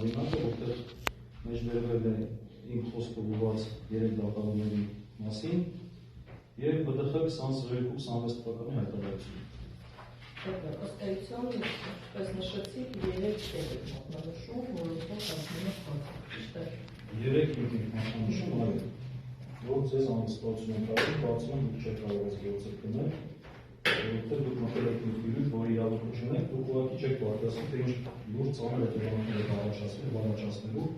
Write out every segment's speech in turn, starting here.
օրինակը, որտեղ մեջբերվել է իմ խոսքը ուղղված 3 դատավորների մասին եւ ԲԴԽ 2022-26 թվականի հայտարարությունը։ Ըստ էության, ինչպես նշեցիք, 3 տեղ եք մատնանշում, որոնցով հասնում եք ճիշտ է։ 3 մատնանշում, այո, որ ձեզ անհսկողություն են տալիս, բացում են դուք չեք կարող այս գործը քննել, որովհետև դուք մտել եք մի ֆիլմ, որի իրավունք չունեք, դուք ուղղակի չեք պատկերացնում, թե ինչ լուրջ ծանր հետևանքներ եք առաջացնելու,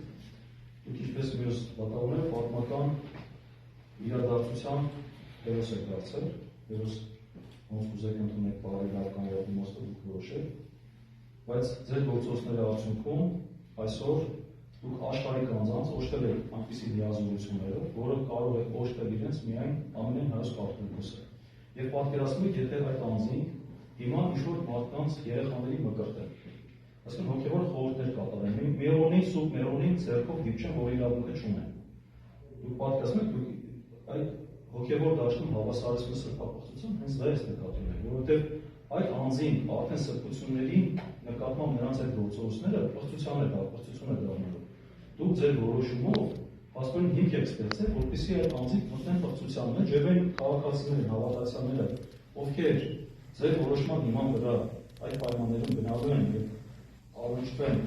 դուք ինչպես մյուս դատավորները պատմական իրադարձության հերոս եք դարձել, հերոս ոնց ուզեք ընդունեք բարելավ կամ իմաստը դուք որոշեք, բայց ձեր գործողությունների արդյունքում այսօր դուք աշխարհիկ անձանց օժտել եք այնպիսի լիազորությունները, որը կարող է օժտել իրենց միայն ամենայն հայոց կարգախոսը։ Եվ պատկերացնում եք, եթե այդ անձին հիմա ինչ-որ մարդկանց երեխաների մկրտել, այսինքն հոգևոր խորհուրդներ կատարեն, Մերոնին, Սուրբ Մերոնին ձեռքով դիպչեն, որ իրավունքը չունեն։ Դուք պատկերացնում եք, դուք այդ հոգևոր դաշտում հավասարեցումը սրբապղծություն հենց դա է նկատի ունեն, որովհետև այդ անձին արդեն սրբությունների նկատմամբ նրանց այդ գործողությունները պղծություն է դառնալու։ Դուք ձեր որոշումով հաստատորեն հիմք եք ստեղծել, որպեսզի այդ անձիկ մտնեն պղծության մեջ եւ այն քաղաքացիները, հավատացյալները, ովքեր ձեր որոշման հիման վրա այդ պայմաններում գնալու են եւ առնչվեն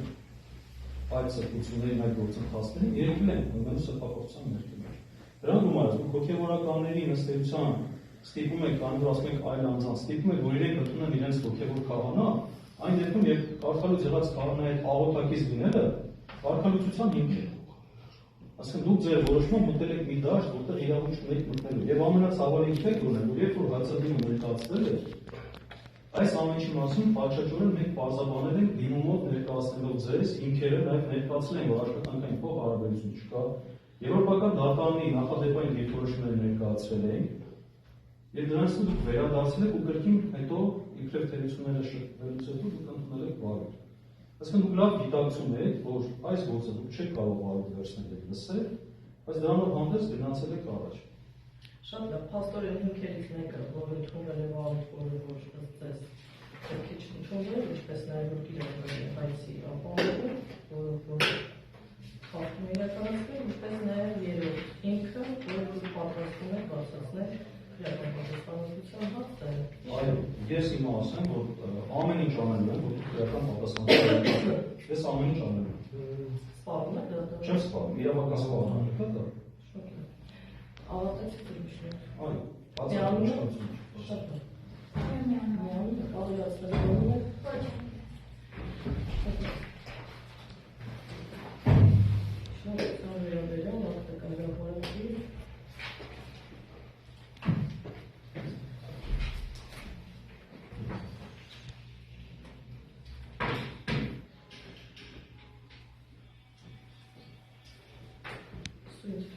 այդ սրբություններին, այդ գործընթացներին, երեկվել են ունենալու սրբապղծության ներքին։ Դրան գումարած դուք հոգևորականների նստելիության ստիպում եք, կամ ասում եք այլ անձանց, ստիպում եք, որ իրենք ընդունեն իրենց հոգևոր քահանա, այն դեպքում երբ կարգալուց եղած քահանայի այդ աղոթակից լինելը կարգալուծության հիմք է։ Այսինքն դուք ձեր որոշմամբ մտել եք մի դաշտ, որտեղ իրավունք չունեք մտնելու։ Եվ ամենացավալին եք ունեն, որ երբ որ հացադիմը ներկայացվել է, այս ամենի մասին պատշաճորեն մենք պարզաբանել ենք դիմումով ներկայացնելով ձեզ, հիմքերը նաև ներկայացել են, որ աշխատանքային փոխ հարաբերություն չկա։ Եվրոպական դատարանի նախադեպային դիրքորոշումները ներկայացրել էին, եւ դրանից դուք վերադարձել եք ու կրկին հետո իբրև թերությունները շփվելուց հետո դուք ընդունել եք վարույթ։ Այսինքն դուք լավ գիտակցում եք, որ այս գործը դուք չեք կարող վարույթ վերցնել եւ լսել, բայց դրանով հանդերձ գնացել եք առաջ։ Շատ լավ, փաստորեն հիմքերից մեկը, որը ընդունել է վարույթ, որը ոչ ստացեց, քիչ ընդունել, ինչպես նաեւ որ իրականացնել հայցի ապահովում, որը խախտում իրականացնել, ինչպես նաև երրորդ ինքը, որը դուք պատրաստվում եք բացացնել քրեական պատասխանատվության հարցը։ Այո, ես հիմա ասեմ, որ ամեն ինչ անելու եմ, որ դուք քրեական պատասխանատվություն ես ամեն ինչ անելու եմ։ Սպառում եք դա։ Չեմ սպառում, իրավական սպառում եք դա։ Շատ լավ։ Ավարտեցիք ուրիշներ։ Այո, բացառություն։ Շատ լավ։ Միանում եք, ավելացնել եք։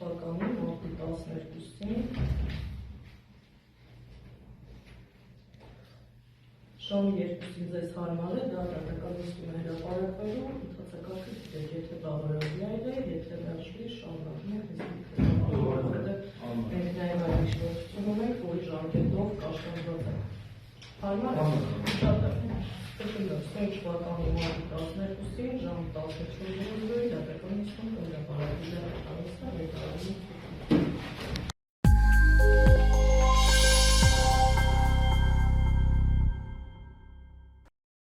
Թվականի մարտի 12-ին շամ 2-ին ձեզ հարմար է, դա դատական նիստում է հրապարակվելու, ընթացակարգը գիտեք, եթե բավարարելի այլ է, եթե դաշվի շարունակում եք մենք նաև այն իշխանություն ունենք, որի ժամկետով կաշկանդված է։ Հարմար է։ Շատ է։ Ստույն թվականի մարտի 12-ին ժամ 14:00 դատական նիստում հրապարակվելու է։